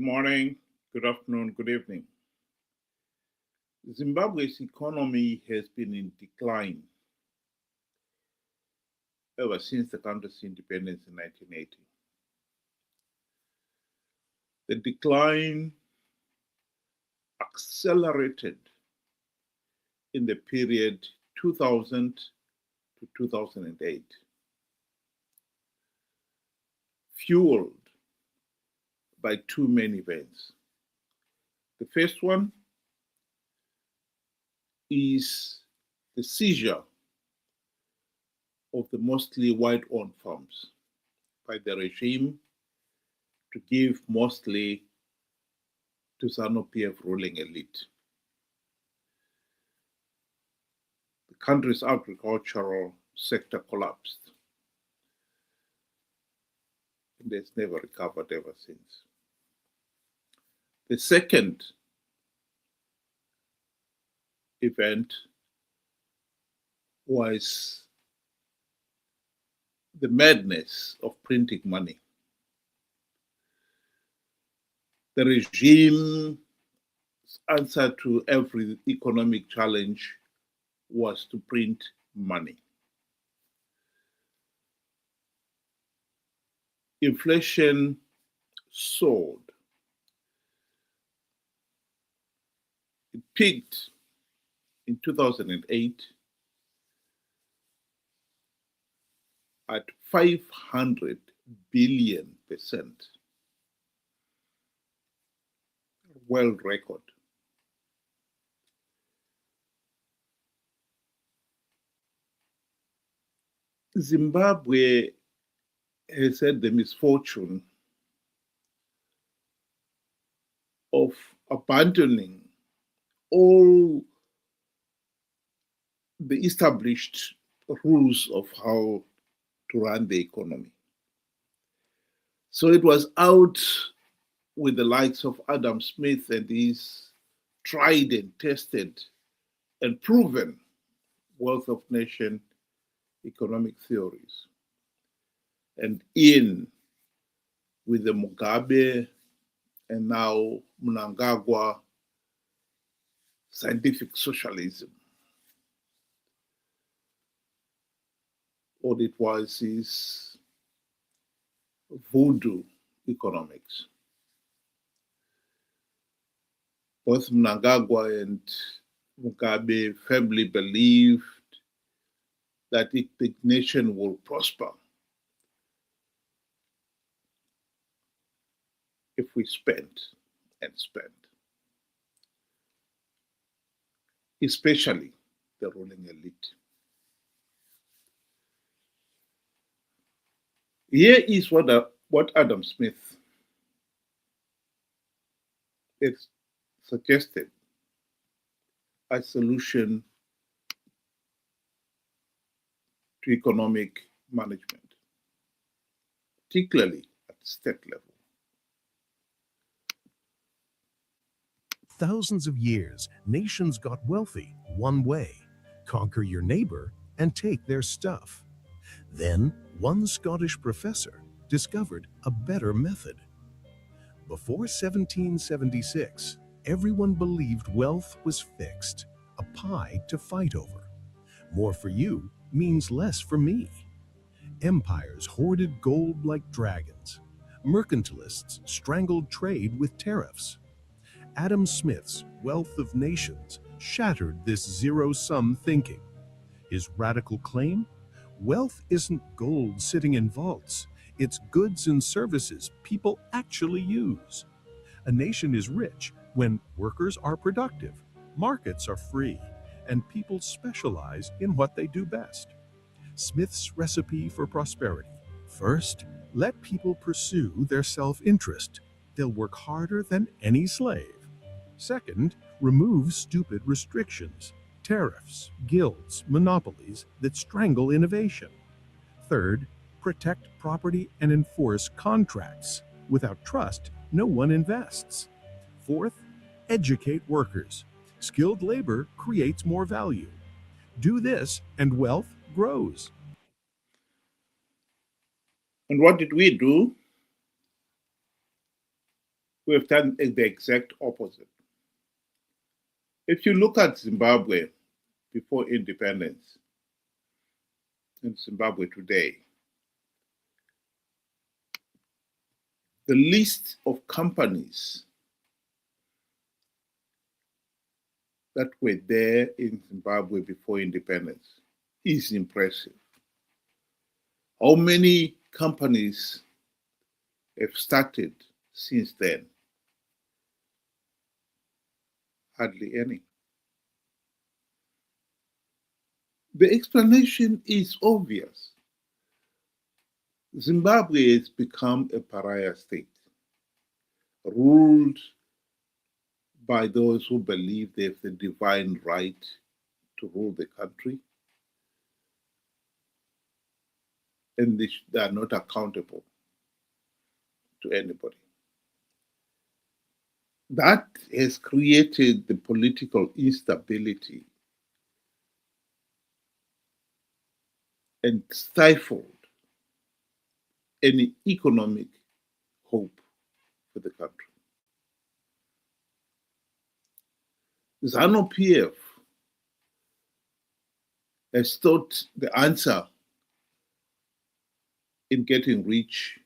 morning, good afternoon, good evening. Zimbabwe's economy has been in decline ever since the country's independence in 1980. The decline accelerated in the period 2000 to 2008, fueled by two main events. The first one is the seizure of the mostly white-owned farms by the regime to give mostly to Zanu PF ruling elite. The country's agricultural sector collapsed and has never recovered ever since. The second event was the madness of printing money. The regime's answer to every economic challenge was to print money. Inflation soared. It peaked in 2008 at 500 billion%, world record. Zimbabwe has had the misfortune of abandoning all the established rules of how to run the economy. So it was out with the likes of Adam Smith and his tried and tested and proven wealth of nation economic theories, and in with the Mugabe and now Mnangagwa scientific socialism. What it was is voodoo economics. Both Mnangagwa and Mugabe firmly believed that the nation will prosper if we spend and spend, especially the ruling elite. Here is what Adam Smith has suggested as solution to economic management, particularly at state level. Thousands of years, nations got wealthy one way: conquer your neighbor and take their stuff. Then, one Scottish professor discovered a better method. Before 1776, everyone believed wealth was fixed, a pie to fight over. More for you means less for me. Empires hoarded gold like dragons. Mercantilists strangled trade with tariffs. Adam Smith's Wealth of Nations shattered this zero-sum thinking. His radical claim? Wealth isn't gold sitting in vaults. It's goods and services people actually use. A nation is rich when workers are productive, markets are free, and people specialize in what they do best. Smith's recipe for prosperity. First, let people pursue their self-interest. They'll work harder than any slave. Second, remove stupid restrictions, tariffs, guilds, monopolies that strangle innovation. Third, protect property and enforce contracts. Without trust, no one invests. Fourth, educate workers. Skilled labor creates more value. Do this and wealth grows. And what did we do? We have done the exact opposite. If you look at Zimbabwe before independence and Zimbabwe today, the list of companies that were there in Zimbabwe before independence is impressive. How many companies have started since then? Hardly any. The explanation is obvious. Zimbabwe has become a pariah state, ruled by those who believe they have the divine right to rule the country, and they are not accountable to anybody. That has created the political instability and stifled any economic hope for the country. Zanu PF has thought the answer in getting rich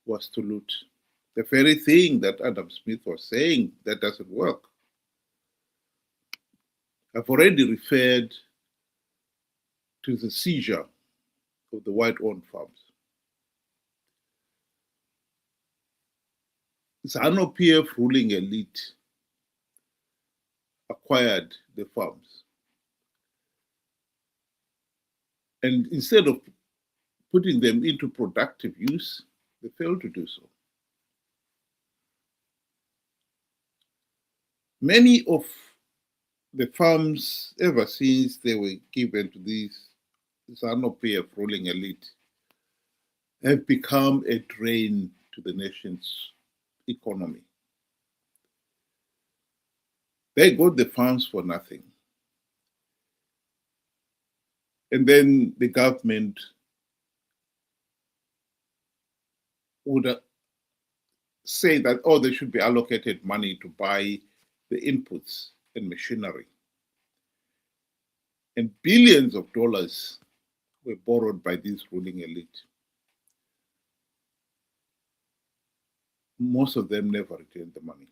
was to loot. The very thing that Adam Smith was saying that doesn't work. I've already referred to the seizure of the white-owned farms. Zanu PF ruling elite acquired the farms. And instead of putting them into productive use, they failed to do so. Many of the farms, ever since they were given to these Zanu PF ruling elite, have become a drain to the nation's economy. They got the farms for nothing. And then the government would say that, oh, there should be allocated money to buy the inputs and machinery. And billions of dollars were borrowed by this ruling elite. Most of them never returned the money.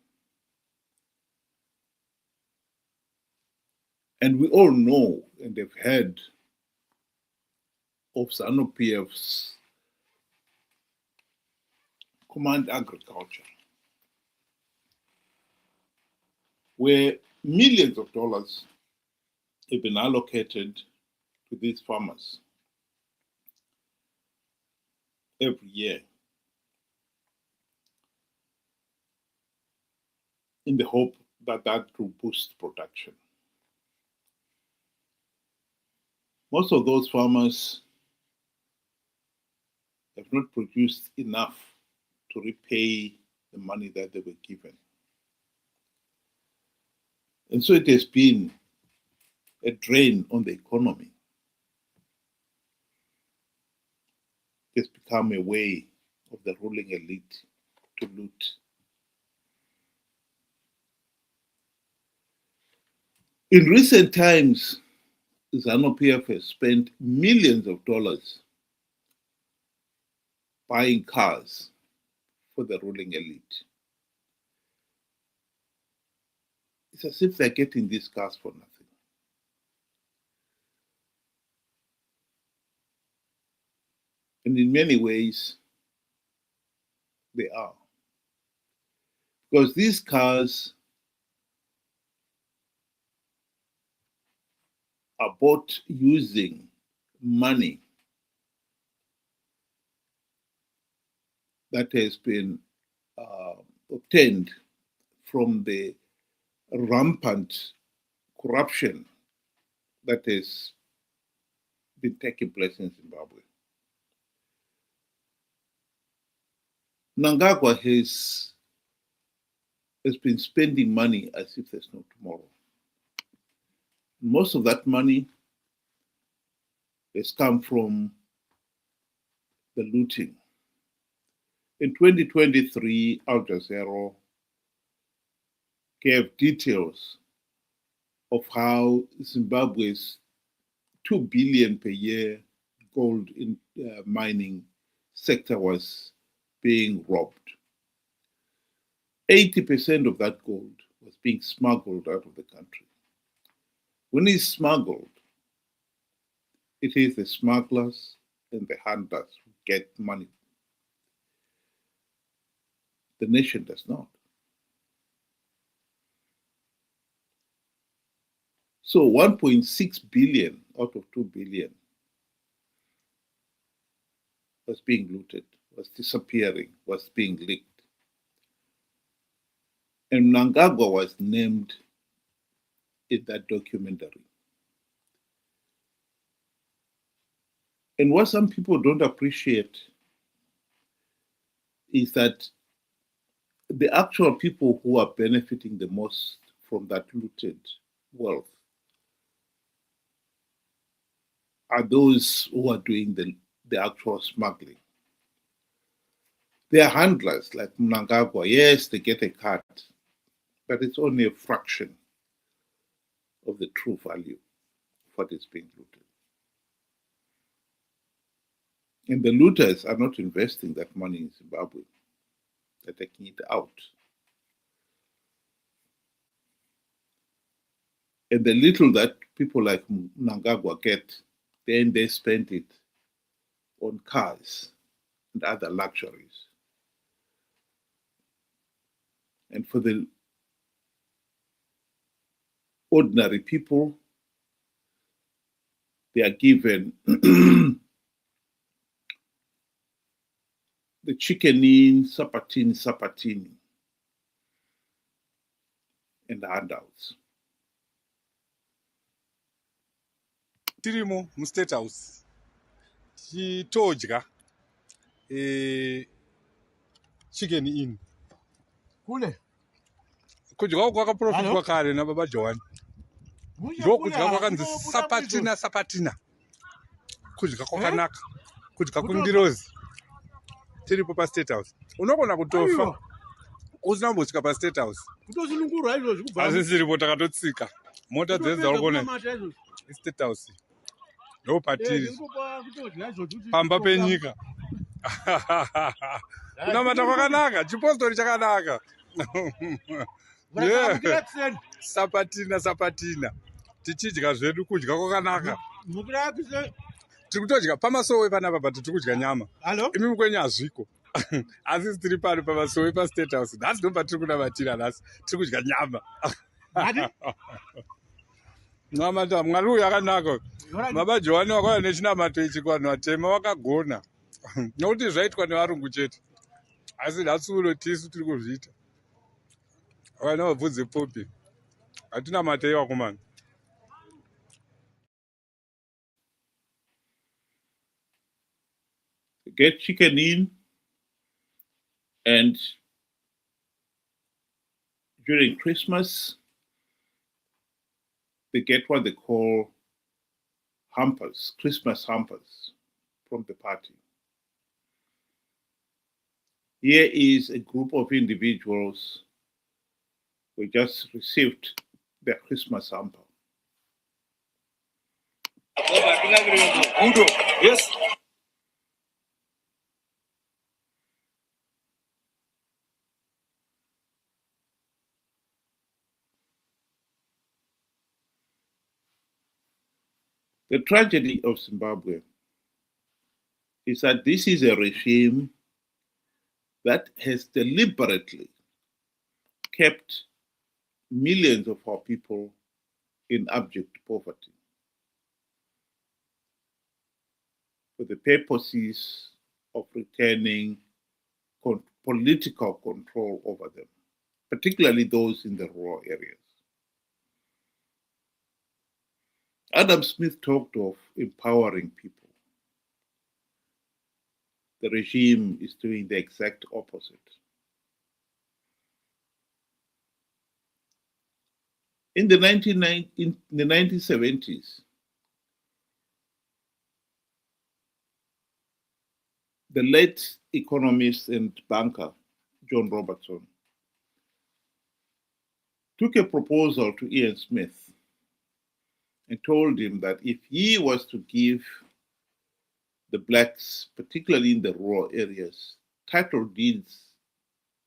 And we all know and have heard of Zanu PF's command agriculture, where millions of dollars have been allocated to these farmers every year in the hope that that will boost production. Most of those farmers have not produced enough to repay the money that they were given. And so it has been a drain on the economy. It has become a way of the ruling elite to loot. In recent times, Zanu PF has spent millions of dollars buying cars for the ruling elite. It's as if they're getting these cars for nothing. And in many ways, they are. Because these cars are bought using money that has been obtained from the rampant corruption that has been taking place in Zimbabwe. Mnangagwa has been spending money as if there's no tomorrow. Most of that money has come from the looting In 2023, Al Jazeera gave details of how Zimbabwe's 2 billion per year gold in mining sector was being robbed. 80% of that gold was being smuggled out of the country. When it's smuggled, it is the smugglers and the handlers who get money. The nation does not. So 1.6 billion out of 2 billion was being looted, was disappearing, was being leaked. And Mnangagwa was named in that documentary. And what some people don't appreciate is that the actual people who are benefiting the most from that looted wealth are those who are doing the actual smuggling. They are handlers like Mnangagwa. Yes, they get a cut, but it's only a fraction of the true value of what is being looted. And the looters are not investing that money in Zimbabwe. They're taking it out. And the little that people like Mnangagwa get, then they spend it on cars and other luxuries. And for the ordinary people, they are given the chicken in Sapatina, and the handouts. Tirimo mu State House chitodya chicken in Kule. kudya kwako kwakaprofitwa kare nababa John ndokudya kwakanzi sapatina kudya kwakanaka kudya kundirozi tiripo paState House unogona kutofa usina kumbosvika paState House asi siripo takatotsika mota dzedu dzaurikuona iState House ndopatiri pamba penyika kunamata kwakanaka chipostori chakanaka sapatina tichidya zvedu kudya kwakanaka tiri kutodya pamasowe panapa but tiri kudya nyama imi kwenyu hazviko asi tiri pano pamasowe paState House nhasi ndo patiri kunamatira nhasi tiri kudya nyama namata mwari uyu akanaka baba Johani wakauya nechinamato ichi kuvanhu vatema wakagona nokuti zvaitwa nevarungu chete asi nhasi uno tisu tiri kuzviita vana vabvudze popi hatina matei vakomana. Get chicken in, and during Christmas, they get what they call hampers, Christmas hampers from the party. Here is a group of individuals who just received their Christmas hamper. Yes. The tragedy of Zimbabwe is that this is a regime that has deliberately kept millions of our people in abject poverty for the purposes of retaining political control over them, particularly those in the rural areas. Adam Smith talked of empowering people. The regime is doing the exact opposite. In the 1970s, The late economist and banker, John Robertson, took a proposal to Ian Smith and told him that if he was to give the blacks, particularly in the rural areas, title deeds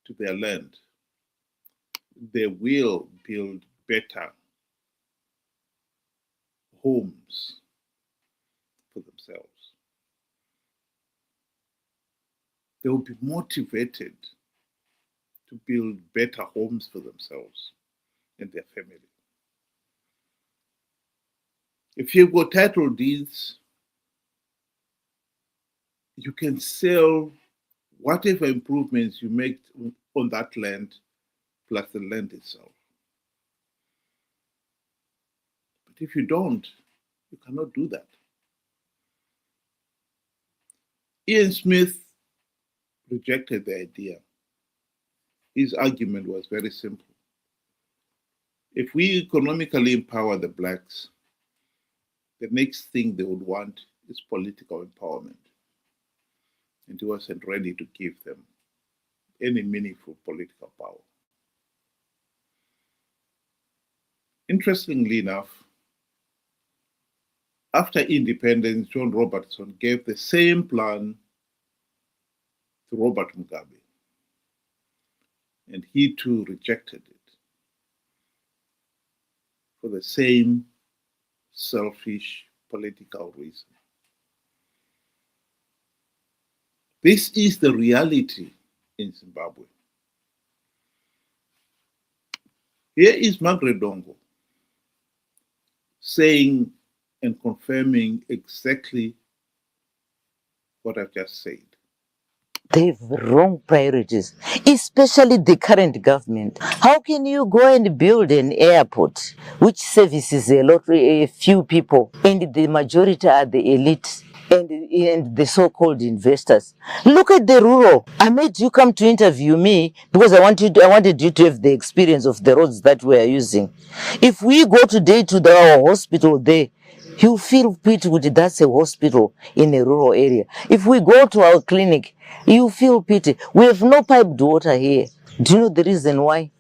to their land, they will build better homes for themselves. They will be motivated to build better homes for themselves and their family. If you've got title deeds, you can sell whatever improvements you make on that land plus the land itself. But if you don't, you cannot do that. Ian Smith rejected the idea. His argument was very simple. If we economically empower the blacks, the next thing they would want is political empowerment. And he wasn't ready to give them any meaningful political power. Interestingly enough, after independence, John Robertson gave the same plan to Robert Mugabe, and he too rejected it for the same selfish political reason. This is the reality in Zimbabwe. Here is Margaret Dongo saying and confirming exactly what I've just said. They have wrong priorities, especially the current government. How can you go and build an airport which services a few people, and the majority are the elite and the so-called investors? Look at the rural. I made you come to interview me because I wanted you to have the experience of the roads that we are using. If we go today to our hospital there, you feel pity with that's a hospital in a rural area. If we go to our clinic, you feel pity. We have no piped water here. Do you know the reason why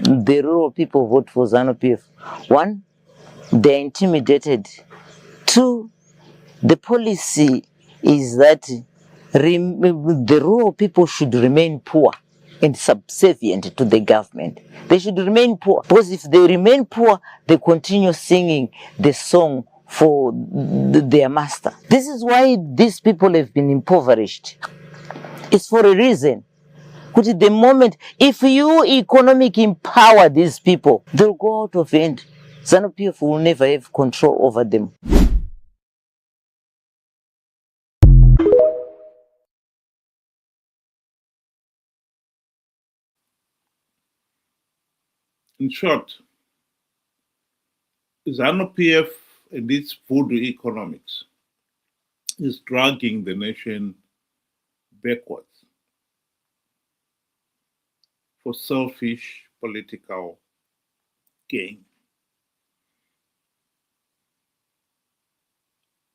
the rural people vote for Zanu PF? One, they're intimidated. Two, the policy is that the rural people should remain poor and subservient to the government. They should remain poor, because if they remain poor, they continue singing the song for their master. This is why these people have been impoverished. It's for a reason. Because at the moment, if you economic empower these people, they'll go out of hand. Zanu PF will never have control over them. In short, Zanu PF and its voodoo economics is dragging the nation backwards for selfish political gain.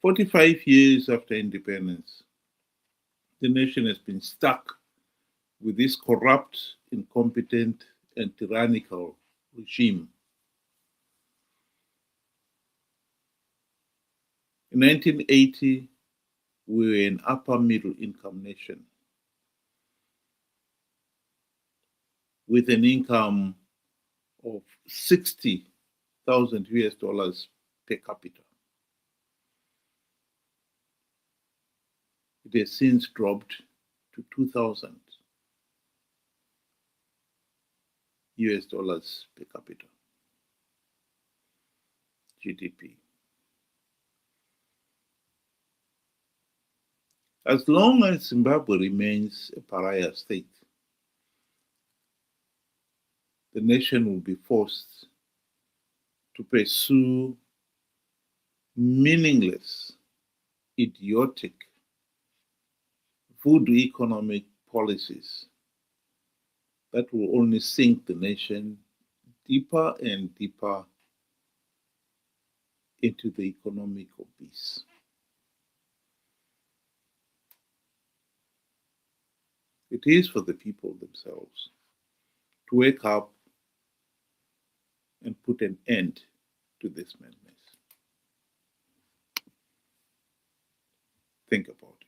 45 years after independence, the nation has been stuck with this corrupt, incompetent, and tyrannical regime. In 1980, we were an upper middle income nation with an income of 60,000 US dollars per capita. It has since dropped to 2,000 US dollars per capita GDP. As long as Zimbabwe remains a pariah state, the nation will be forced to pursue meaningless, idiotic, voodoo economic policies that will only sink the nation deeper and deeper into the economic abyss. It is for the people themselves to wake up and put an end to this madness. Think about it.